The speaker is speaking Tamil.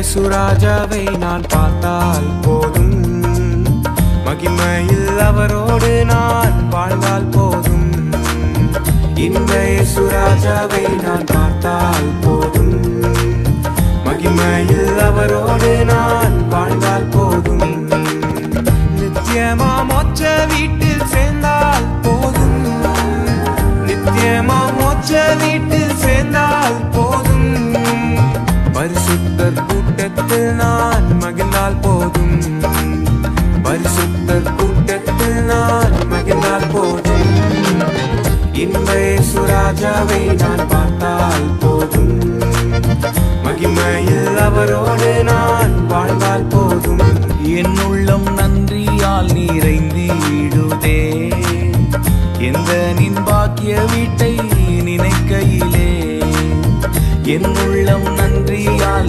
சுராஜாவை நான் பார்த்தால் போதும், மகிமையில் அவரோடு நான் வாழ்ந்தால் போதும். இந்த சுராஜாவை நான் பார்த்தால் போதும், மகிமையில் அவரோடு நான் வாழ்ந்தால் போதும். நித்தியமா மோட்ச வீட்டில் சேர்ந்தால் போதும், நித்தியமா மோட்ச வீட்டில் சேர்ந்தால் போதும். பரிசுத்தர் கூட்டத்தில் நான் மகிழ்ந்தால் போதும், பரிசுத்தர் கூட்டத்தில் நான் மகிழ்ந்தால் போதும். இந்த சுராஜாவை நான் பார்த்தால் போதும், மகிமையில் அவரோடு நான் வாழ்ந்தால் போதும். என் உள்ளம் நன்றியால் நிறைந்திடுதே, எந்த நின் பாக்கிய வீட்டை நினைக்கையிலே. என் உள்ளம் நன்றியால்